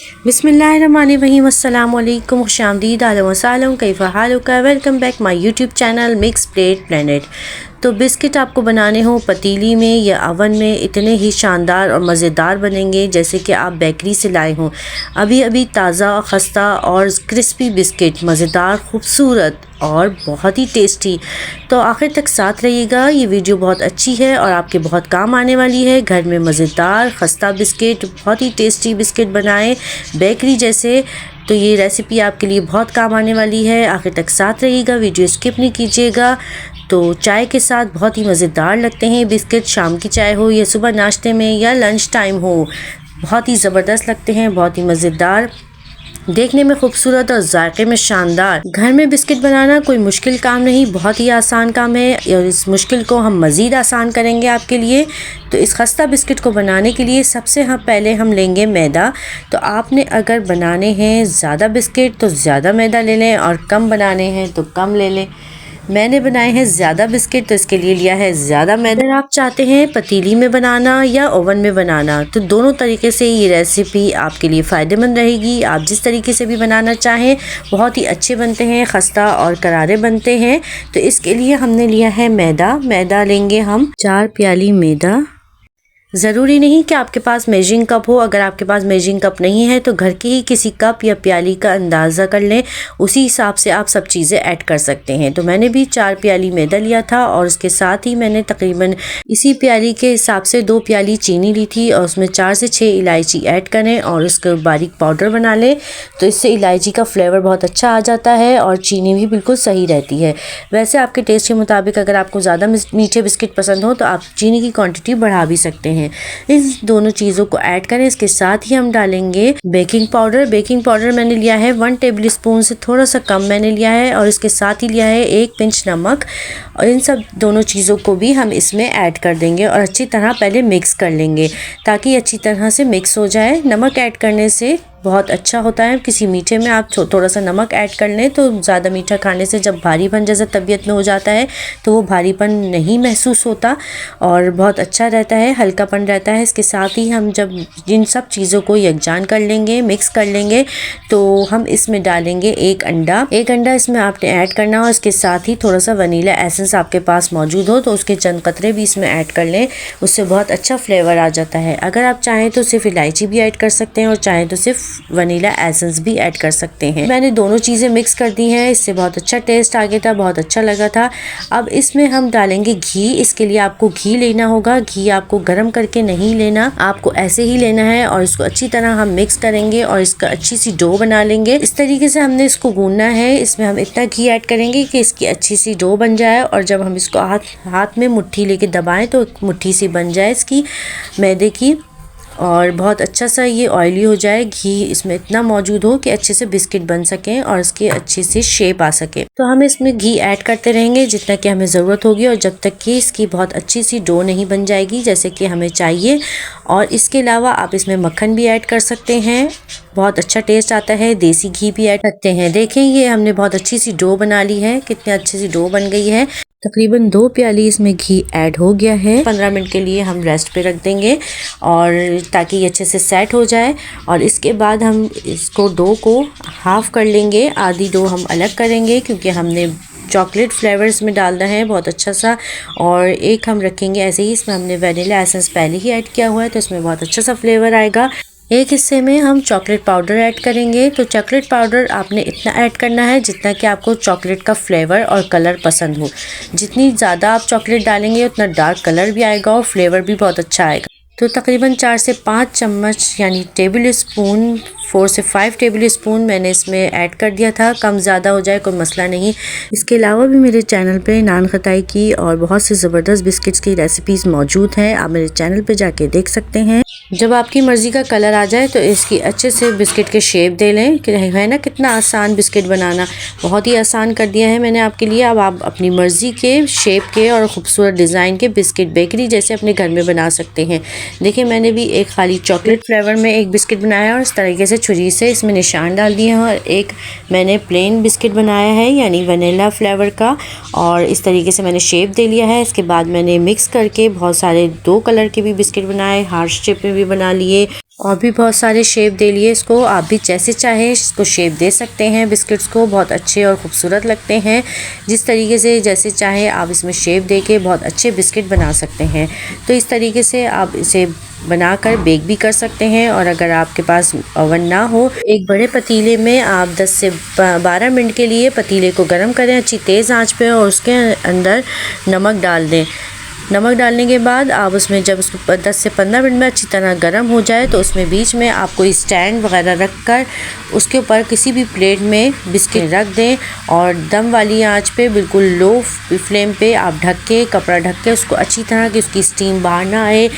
बिस्मिल्लाहिर्रहमानिर्रहीम, अस्सलामुअलैकुम, खुशामदीद, अहलन व सहलन, कैफ़ा हालुका। Welcome back my YouTube channel mix plate planet. तो बिस्किट आपको बनाने हो पतीली में या अवन में, इतने ही शानदार और मज़ेदार बनेंगे जैसे कि आप बेकरी से लाए हों। अभी अभी ताज़ा, खस्ता और क्रिस्पी बिस्किट, मज़ेदार, खूबसूरत और बहुत ही टेस्टी। तो आखिर तक साथ रहिएगा, ये वीडियो बहुत अच्छी है और आपके बहुत काम आने वाली है। घर में मज़ेदार खस्ता बिस्किट, बहुत ही टेस्टी बिस्किट बनाएं बेकरी जैसे। तो ये रेसिपी आपके लिए बहुत काम आने वाली है। आखिर तक साथ रहिएगा, वीडियो स्किप नहीं कीजिएगा। तो चाय के साथ बहुत ही मज़ेदार लगते हैं बिस्किट। शाम की चाय हो या सुबह नाश्ते में या लंच टाइम हो, बहुत ही ज़बरदस्त लगते हैं, बहुत ही मज़ेदार, देखने में खूबसूरत और जायके में शानदार। घर में बिस्किट बनाना कोई मुश्किल काम नहीं, बहुत ही आसान काम है और इस मुश्किल को हम मज़ीद आसान करेंगे आपके लिए। तो इस खस्ता बिस्किट को बनाने के लिए सबसे पहले हम लेंगे मैदा। तो आपने अगर बनाने हैं ज़्यादा बिस्किट तो ज़्यादा मैदा ले लें और कम बनाने हैं तो कम ले लें। मैंने बनाए हैं ज़्यादा बिस्किट तो इसके लिए लिया है ज़्यादा मैदा। अगर आप चाहते हैं पतीली में बनाना या ओवन में बनाना, तो दोनों तरीके से ये रेसिपी आपके लिए फ़ायदेमंद रहेगी। आप जिस तरीके से भी बनाना चाहें, बहुत ही अच्छे बनते हैं, खस्ता और करारे बनते हैं। तो इसके लिए हमने लिया है मैदा लेंगे हम 4 प्याली मैदा। ज़रूरी नहीं कि आपके पास मेजरिंग कप हो। अगर आपके पास मेजरिंग कप नहीं है तो घर के ही किसी कप या प्याली का अंदाज़ा कर लें, उसी हिसाब से आप सब चीज़ें ऐड कर सकते हैं। तो मैंने भी 4 प्याली मैदा लिया था और उसके साथ ही मैंने तकरीबन इसी प्याली के हिसाब से 2 प्याली चीनी ली थी और उसमें 4 से 6 इलायची ऐड करें और उसका बारीक पाउडर बना लें। तो इससे इलायची का फ्लेवर बहुत अच्छा आ जाता है और चीनी भी बिल्कुल सही रहती है। वैसे आपके टेस्ट के मुताबिक अगर आपको ज़्यादा मीठे बिस्किट पसंद हो तो आप चीनी की क्वांटिटी बढ़ा भी सकते हैं। इन दोनों चीज़ों को ऐड करें। इसके साथ ही हम डालेंगे बेकिंग पाउडर। बेकिंग पाउडर मैंने लिया है 1 टेबल स्पून से थोड़ा सा कम मैंने लिया है और इसके साथ ही लिया है 1 पिंच नमक। और इन सब दोनों चीज़ों को भी हम इसमें ऐड कर देंगे और अच्छी तरह पहले मिक्स कर लेंगे ताकि अच्छी तरह से मिक्स हो जाए। नमक ऐड करने से बहुत अच्छा होता है। किसी मीठे में आप थोड़ा सा नमक ऐड कर लें तो ज़्यादा मीठा खाने से जब भारीपन जैसा तबीयत में हो जाता है तो वो भारीपन नहीं महसूस होता और बहुत अच्छा रहता है, हल्कापन रहता है। इसके साथ ही हम जब इन सब चीज़ों को यकजान कर लेंगे, मिक्स कर लेंगे, तो हम इसमें डालेंगे 1 अंडा। 1 अंडा इसमें आपने ऐड करना और इसके साथ ही थोड़ा सा वनीला एसेंस आपके पास मौजूद हो तो उसके चंद कतरे भी इसमें ऐड कर लें, उससे बहुत अच्छा फ्लेवर आ जाता है। अगर आप चाहें तो सिर्फ इलायची भी ऐड कर सकते हैं और चाहें तो सिर्फ वनीला एसेंस भी ऐड कर सकते हैं। मैंने दोनों चीज़ें मिक्स कर दी हैं, इससे बहुत अच्छा टेस्ट आ गया था, बहुत अच्छा लगा था। अब इसमें हम डालेंगे घी। इसके लिए आपको घी लेना होगा। घी आपको गरम करके नहीं लेना, आपको ऐसे ही लेना है और इसको अच्छी तरह हम मिक्स करेंगे और इसका अच्छी सी डो बना लेंगे। इस तरीके से हमने इसको गूंदना है। इसमें हम इतना घी ऐड करेंगे कि इसकी अच्छी सी डो बन जाए और जब हम इसको हाथ में मुट्ठी लेके दबाएं तो मुट्ठी सी बन जाए इसकी मैदे की और बहुत अच्छा सा ये ऑयली हो जाए। घी इसमें इतना मौजूद हो कि अच्छे से बिस्किट बन सकें और इसकी अच्छी सी शेप आ सके। तो हम इसमें घी ऐड करते रहेंगे जितना कि हमें ज़रूरत होगी और जब तक कि इसकी बहुत अच्छी सी डो नहीं बन जाएगी जैसे कि हमें चाहिए। और इसके अलावा आप इसमें मक्खन भी ऐड कर सकते हैं, बहुत अच्छा टेस्ट आता है। देसी घी भी ऐड करते हैं। देखें ये हमने बहुत अच्छी सी डो बना ली है, कितनी अच्छी सी डो बन गई है। तकरीबन 2 प्याली इसमें घी ऐड हो गया है। 15 मिनट के लिए हम रेस्ट पे रख देंगे और ताकि ये अच्छे से सेट हो जाए। और इसके बाद हम इसको डो को हाफ़ कर लेंगे, आधी डो हम अलग करेंगे क्योंकि हमने चॉकलेट फ्लेवर्स में डालना है बहुत अच्छा सा। और एक हम रखेंगे ऐसे ही, इसमें हमने वनीला एसेंस पहले ही ऐड किया हुआ है तो इसमें बहुत अच्छा सा फ्लेवर आएगा। एक हिस्से में हम चॉकलेट पाउडर ऐड करेंगे। तो चॉकलेट पाउडर आपने इतना ऐड करना है जितना कि आपको चॉकलेट का फ्लेवर और कलर पसंद हो। जितनी ज़्यादा आप चॉकलेट डालेंगे उतना डार्क कलर भी आएगा और फ्लेवर भी बहुत अच्छा आएगा। तो तकरीबन 4 से 5 चम्मच यानी टेबल स्पून, 4 से 5 टेबल स्पून मैंने इसमें ऐड कर दिया था। कम ज़्यादा हो जाए कोई मसला नहीं। इसके अलावा भी मेरे चैनल पे नान खताई की और बहुत से ज़बरदस्त बिस्किट्स की रेसिपीज़ मौजूद हैं, आप मेरे चैनल पे जाके देख सकते हैं। जब आपकी मर्ज़ी का कलर आ जाए तो इसकी अच्छे से बिस्किट के शेप दे लें। है ना कितना आसान बिस्किट बनाना, बहुत ही आसान कर दिया है मैंने आपके लिए। अब आप अपनी मर्ज़ी के शेप के और ख़ूबसूरत डिज़ाइन के बिस्किट बेकरी जैसे अपने घर में बना सकते हैं। देखिए मैंने भी एक खाली चॉकलेट फ्लेवर में एक बिस्किट बनाया और इस तरीके से से छुरी से इसमें निशान डाल दिए हैं और एक मैंने प्लेन बिस्किट बनाया है यानी वनीला फ्लेवर का, और इस तरीके से मैंने शेप दे लिया है। इसके बाद मैंने मिक्स करके बहुत सारे 2 कलर के भी बिस्किट बनाए, हार्ट शेप में भी बना लिए और भी बहुत सारे शेप दे लिए इसको। आप भी जैसे चाहे इसको शेप दे सकते हैं। बिस्किट्स को बहुत अच्छे और ख़ूबसूरत लगते हैं। जिस तरीके से जैसे चाहे आप इसमें शेप दे के बहुत अच्छे बिस्किट बना सकते हैं। तो इस तरीके से आप इसे बनाकर बेक भी कर सकते हैं। और अगर आपके पास ओवन ना हो, एक बड़े पतीले में आप 10 से 12 मिनट के लिए पतीले को गर्म करें अच्छी तेज़ आंच पे और उसके अंदर नमक डाल दें। नमक डालने के बाद आप उसमें जब उसको 10 से 15 मिनट में अच्छी तरह गर्म हो जाए तो उसमें बीच में आप कोई स्टैंड वगैरह रख कर उसके ऊपर किसी भी प्लेट में बिस्किट रख दें और दम वाली आंच पे बिल्कुल लो फ्लेम पे आप कपड़ा ढक के उसको अच्छी तरह की उसकी स्टीम बाहर ना आए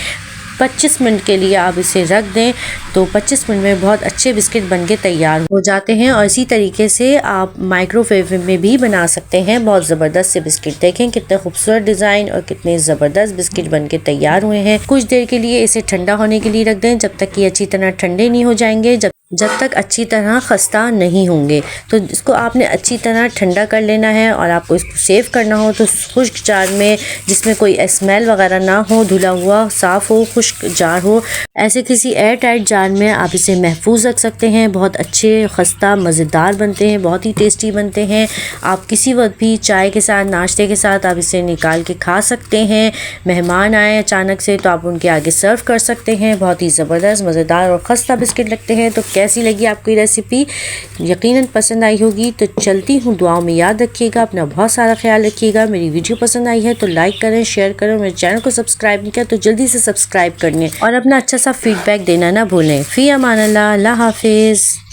25 मिनट के लिए आप इसे रख दें। तो 25 मिनट में बहुत अच्छे बिस्किट बनके तैयार हो जाते हैं। और इसी तरीके से आप माइक्रोवेव में भी बना सकते हैं बहुत ज़बरदस्त से बिस्किट। देखें कितने खूबसूरत डिज़ाइन और कितने ज़बरदस्त बिस्किट बनके तैयार हुए हैं। कुछ देर के लिए इसे ठंडा होने के लिए रख दें जब तक कि अच्छी तरह ठंडे नहीं हो जाएंगे, जब तक अच्छी तरह खस्ता नहीं होंगे। तो इसको आपने अच्छी तरह ठंडा कर लेना है और आपको इसको सेव करना हो तो खुश्क जार में, जिसमें कोई स्मेल वगैरह ना हो, धुला हुआ साफ़ हो, खुश्क जार हो, ऐसे किसी एयर टाइट जार में आप इसे महफूज रख सकते हैं। बहुत अच्छे खस्ता मज़ेदार बनते हैं, बहुत ही टेस्टी बनते हैं। आप किसी वक्त भी चाय के साथ, नाश्ते के साथ आप इसे निकाल के खा सकते हैं। मेहमान आए अचानक से तो आप उनके आगे सर्व कर सकते हैं। बहुत ही ज़बरदस्त मज़ेदार और खस्ता बिस्किट लगते हैं। तो कैसी लगी आपको ये रेसिपी? यकीनन पसंद आई होगी। तो चलती हूँ, दुआओं में याद रखिएगा, अपना बहुत सारा ख्याल रखिएगा। मेरी वीडियो पसंद आई है तो लाइक करें, शेयर करें। मेरे चैनल को सब्सक्राइब नहीं किया तो जल्दी से सब्सक्राइब कर लें और अपना अच्छा सा फीडबैक देना ना भूलें। फ़ी अमान अल्लाह, अल्लाह हाफिज़।